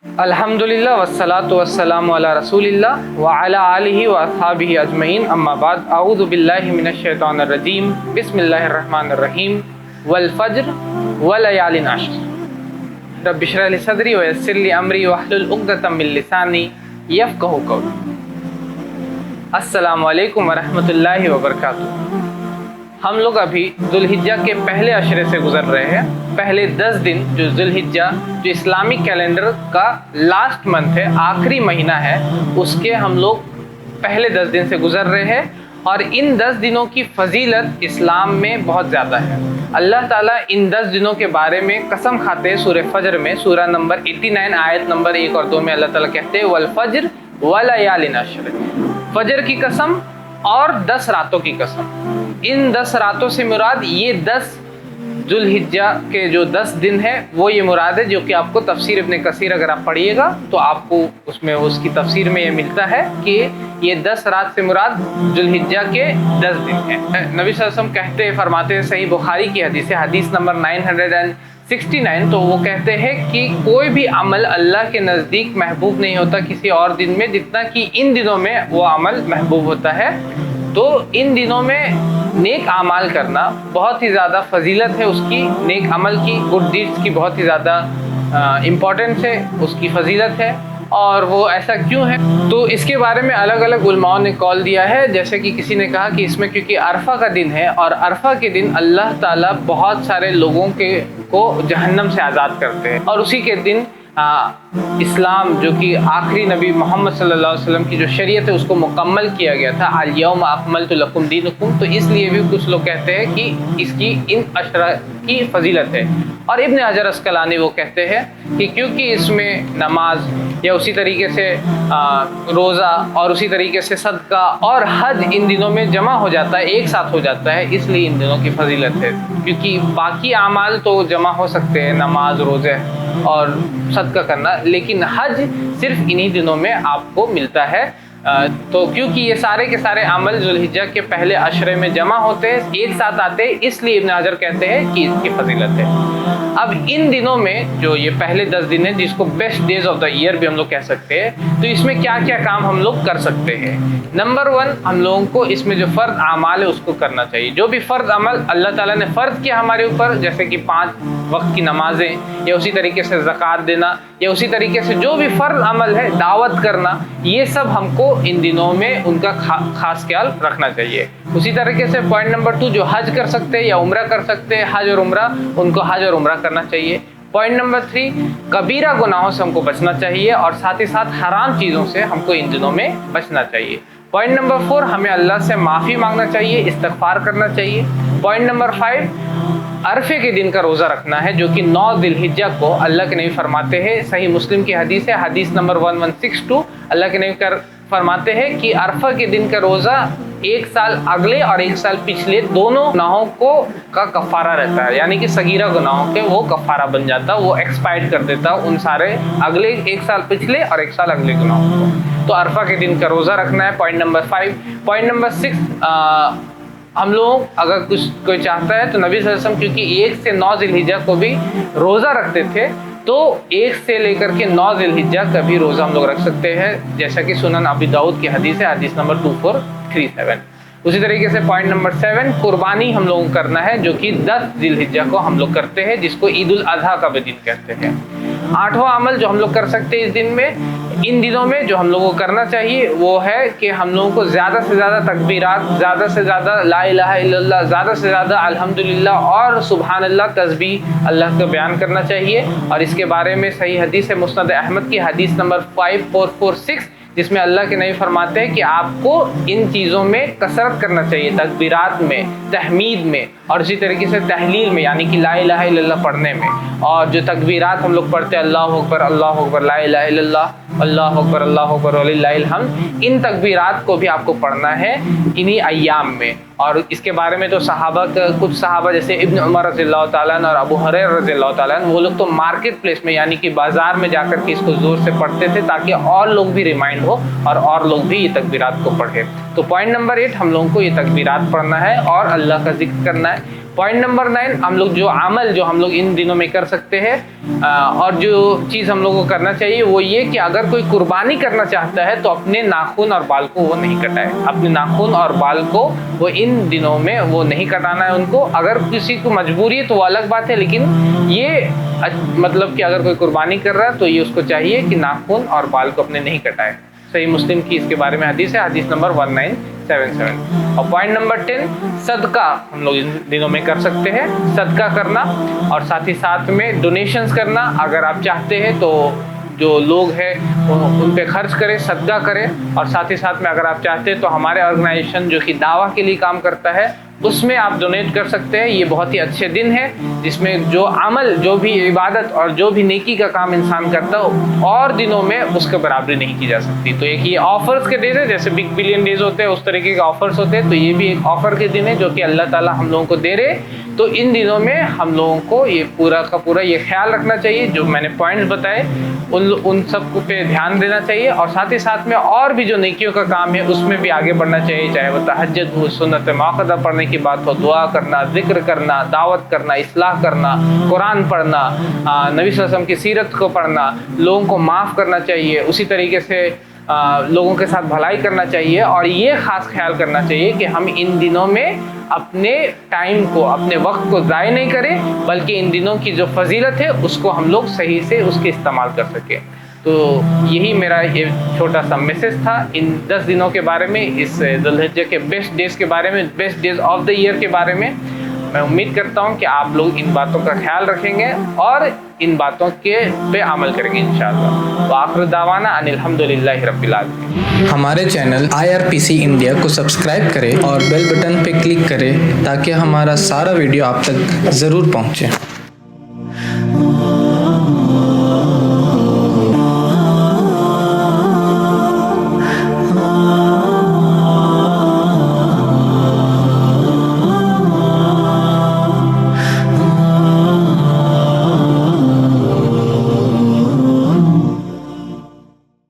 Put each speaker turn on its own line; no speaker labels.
अल्हम्दुलिल्लाह वस्सलातु वस्सलामु अला रसूलिल्लाह व अला आलिहि व अस्हाबिहि अजमईन अम्मा बाद अऊज़ु बिल्लाहि मिनश शैतानिर रजीम बिस्मिल्लाहिर रहमानिर रहीम वल फज्र व लयालिन अश्र रब्बि इश्रह ली सदरी व यस्सिर ली अमरी वहलुल उक़दतम मिन लिसानी यफ़क़हू क़ौली। अस्सलामु अलैकुम व रहमतुल्लाहि व बरकातुहू। हम लोग अभी जुल्हिज्जा के पहले अशरे से गुजर रहे हैं। पहले 10 दिन जो जुल्हिज्जा जो इस्लामिक कैलेंडर का लास्ट मंथ है, आखिरी महीना है, उसके हम लोग पहले 10 दिन से गुजर रहे हैं। और इन 10 दिनों की फजीलत इस्लाम में बहुत ज़्यादा है। अल्लाह ताला इन 10 दिनों के बारे में कसम खाते हैं सूरह फज्र में, सूरह नंबर 89 आयत नंबर 1 और 2 में अल्लाह ताला कहते हैं वल फज्र व लयालिन अश्र, फजर की कसम और 10 रातों की कसम। इन 10 रातों से मुराद ये 10 जुल्हिज्जा के जो 10 दिन है वो ये मुराद है, जो कि आपको तफसीर इब्न कसीर अगर आप पढ़िएगा तो आपको उसमें उसकी तफसीर में ये मिलता है कि ये 10 रात से मुराद जुल्हिज्जा के 10 दिन है। नबी सल्लल्लाहु अलैहि वसल्लम कहते फरमाते हैं, सही बुखारी की हदीस है, हदीस नंबर 969, तो वो कहते हैं कि कोई भी अमल अल्लाह के नज़दीक महबूब नहीं होता किसी और दिन में जितना कि इन दिनों में वो अमल महबूब होता है। तो इन दिनों में नेक आमाल करना बहुत ही ज़्यादा फजीलत है, उसकी नेक अमल की, गुड डीड्स की बहुत ही ज़्यादा इम्पोर्टेंस है, उसकी फजीलत है। और वो ऐसा क्यों है, तो इसके बारे में अलग अलग उलमाओं ने कॉल दिया है। जैसे कि किसी ने कहा कि इसमें क्योंकि अरफा का दिन है और अरफा के दिन अल्लाह ताला बहुत सारे लोगों को जहन्नम से आज़ाद करते हैं, और उसी के दिन इस्लाम जो कि आखिरी नबी मोहम्मद सल्लल्लाहु अलैहि वसल्लम की जो शरीयत है उसको मुकम्मल किया गया था, अल यौम अकमलतु लकुम दीनुकुम। तो इसलिए भी कुछ लोग कहते हैं कि इसकी इन अशरा की फजीलत है। और इब्न हजर अस्कलानी वो कहते हैं कि क्योंकि इसमें नमाज या उसी तरीके से रोज़ा और उसी तरीके से सदका और हज इन दिनों में जमा हो जाता है, एक साथ हो जाता है, इसलिए इन दिनों की फजीलत है। क्योंकि बाकी आमाल तो जमा हो सकते हैं, नमाज, रोज़े और सदका करना, लेकिन हज सिर्फ इन्हीं दिनों में आपको मिलता है। तो क्योंकि ये सारे के सारे अमल जुल्हिज्जा के पहले अशरे में जमा होते हैं, एक साथ आते हैं, इसलिए इब्न हजर कहते हैं कि इसकी फजीलत है। अब इन दिनों में जो ये पहले 10 दिन है, जिसको best days of the year भी हम लोग कह सकते हैं, तो इसमें क्या क्या काम हम लोग कर सकते हैं। नंबर 1, हम लोगों को इसमें जो फ़र्द अमाल है उसको करना चाहिए। जो भी फ़र्द अमल अल्लाह ताला ने फ़र्द किया हमारे ऊपर, जैसे कि 5 वक्त की नमाजें, या उसी तरीके से ज़कात देना, या उसी तरीके से जो भी फ़र्द अमल है, दावत करना, ये सब हमको इन दिनों में उनका खास ख्याल रखना चाहिए। उसी तरीके से पॉइंट नंबर 2, जो हज कर सकते हैं या उम्रा कर सकते हैं, हज और उम्रा, उनको हज और उम्रा करना चाहिए। पॉइंट नंबर 3, कबीरा गुनाहों से हमको बचना चाहिए और साथ ही साथ हराम चीज़ों से हमको इन दिनों में बचना चाहिए। पॉइंट नंबर 4, हमें अल्लाह से माफ़ी मांगना चाहिए, इस्तग़फ़ार करना चाहिए। पॉइंट नंबर 5, अरफे के दिन का रोज़ा रखना है, जो कि 9 ज़िल्हिज्जा को अल्लाह के नबी फरमाते हैं, सही मुस्लिम की हदीस है, हदीस नंबर 1162, अल्लाह के नबी फरमाते हैं कि अरफा के दिन का रोज़ा 1 साल अगले और 1 साल पिछले दोनों गुनाहों का कफ़ारा रहता है, यानी कि सगीरा गुनाहों के वो कफ़ारा बन जाता, वो एक्सपायर कर देता उन सारे अगले 1 साल पिछले और 1 साल अगले गुनाहों को। तो अरफा के दिन का रोज़ा रखना है, पॉइंट नंबर 5। पॉइंट नंबर 6, हम लोग अगर कोई चाहता है तो नबी सल्लल्लाहु अलैहि वसल्लम क्योंकि 1 से 9 ज़िल्हिज्जा को भी रोज़ा रखते थे, तो 1 से लेकर के 9 ज़िल्हिज्जा का भी रोज़ा हम लोग रख सकते हैं, जैसा कि सुनन अबी दाऊद की हदीस है, हदीस नंबर 2437। उसी तरीके से पॉइंट नंबर 7, कुर्बानी हम लोगों को करना है, जो कि 10 ज़िल्हिज्जा को हम लोग करते हैं, जिसको ईद उल अज़हा का भी दिन कहते हैं। 8वां अमल जो हम लोग कर सकते हैं इस दिन में, इन दिनों में जो हम लोगों को करना चाहिए वो है कि हम लोगों को ज़्यादा से ज़्यादा तकबीरात, ज़्यादा से ज़्यादा ला इलाहा इल्लल्लाह, ज़्यादा से ज़्यादा अल्हम्दुलिल्लाह और सुभान अल्लाह तस्बीह अल्लाह का बयान करना चाहिए। और इसके बारे में सही हदीस है मुस्नद अहमद की, हदीस नंबर 5446, जिसमें अल्लाह के नबी फरमाते हैं कि आपको इन चीज़ों में कसरत करना चाहिए, तकबीरात में, तहमीद में और इसी तरीके से तहलील में, यानी कि ला इलाहा इल्लल्लाह पढ़ने में। और जो तकबीरात हम लोग पढ़ते हैं, अल्लाहु अकबर, ला इलाहा इल्लल्लाह, अल्लाहु अकबर वलिल्लाहिल हम्द, इन तकबीरात को भी आपको पढ़ना है इन्हीं अय्याम में। और इसके बारे में तो कुछ सहाबा जैसे इब्न उमर रज़ियल्लाहु ताला अन्हु और अबू हुरैरा रज़ियल्लाहु ताला अन्हु, वो लोग तो मार्केट प्लेस में, यानी कि बाज़ार में जाकर के इसको ज़ोर से पढ़ते थे, ताकि और लोग भी रिमाइंड हो और लोग भी ये तकबीरात को पढ़े। तो पॉइंट नंबर 8, हम लोगों को ये तकबीरात पढ़ना है और अल्लाह का जिक्र करना है। पॉइंट नंबर 9, हम लोग जो अमल जो हम लोग इन दिनों में कर सकते हैं और जो चीज़ हम लोगों को करना चाहिए वो ये कि अगर कोई कुर्बानी करना चाहता है तो अपने नाखून और बाल को वो नहीं कटाए। अपने नाखून और बाल को वो इन दिनों में वो नहीं कटाना है उनको। अगर किसी को मजबूरी है तो वो अलग बात है, लेकिन ये मतलब कि अगर कोई कुर्बानी कर रहा है तो ये उसको चाहिए कि नाखून और बाल को अपने नहीं कटाए। सही मुस्लिम की इसके बारे में हदीस है, हदीस नंबर 1977। और पॉइंट नंबर 10, सदका हम लोग इन दिनों में कर सकते हैं। सदका करना और साथ ही साथ में डोनेशंस करना। अगर आप चाहते हैं तो जो लोग हैं उन पे खर्च करें, सदका करें। और साथ ही साथ में अगर आप चाहते हैं तो हमारे ऑर्गेनाइजेशन जो कि दावा के लिए काम करता है उसमें आप डोनेट कर सकते हैं। ये बहुत ही अच्छे दिन है जिसमें जो अमल, जो भी इबादत और जो भी नेकी का काम इंसान करता हो और दिनों में उसके बराबरी नहीं की जा सकती। तो एक ये ऑफर्स के डेज है, जैसे बिग बिलियन डेज होते हैं उस तरीके के ऑफर्स होते हैं, तो ये भी एक ऑफर के दिन है जो कि अल्लाह ताला हम लोगों को दे रहे। तो इन दिनों में हम लोगों को ये पूरा का पूरा ये ख्याल रखना चाहिए, जो मैंने पॉइंट्स बताए उन सब पे ध्यान देना चाहिए। और साथ ही साथ में और भी जो नेकियों का काम है उसमें भी आगे बढ़ना चाहिए, चाहे वो तहज्जुद हो, सुन्नत मुअक्कदा पढ़ने की बात हो, दुआ करना, जिक्र करना, दावत करना, इस्लाह करना, कुरान पढ़ना, नबी सल्लल्लाहु अलैहि वसल्लम की सीरत को पढ़ना, लोगों को माफ़ करना चाहिए, उसी तरीके से लोगों के साथ भलाई करना चाहिए। और ये ख़ास ख्याल करना चाहिए कि हम इन दिनों में अपने टाइम को, अपने वक्त को ज़ाय नहीं करें, बल्कि इन दिनों की जो फजीलत है उसको हम लोग सही से उसके इस्तेमाल कर सकें। तो यही मेरा ये छोटा सा मैसेज था इन 10 दिनों के बारे में, इस ज़ुल्हिज्जा के बेस्ट डेज़ के बारे में, best days of the year के बारे में। मैं उम्मीद करता हूँ कि आप लोग इन बातों का ख्याल रखेंगे और इन बातों के पे अमल करेंगे इंशाअल्लाह। व आखिर दावाना अनिल हम्दुलिल्लाहि रब्बिल आलमीन।
हमारे चैनल IRPC इंडिया को सब्सक्राइब करें और बेल बटन पे क्लिक करें ताकि हमारा सारा वीडियो आप तक ज़रूर पहुँचे।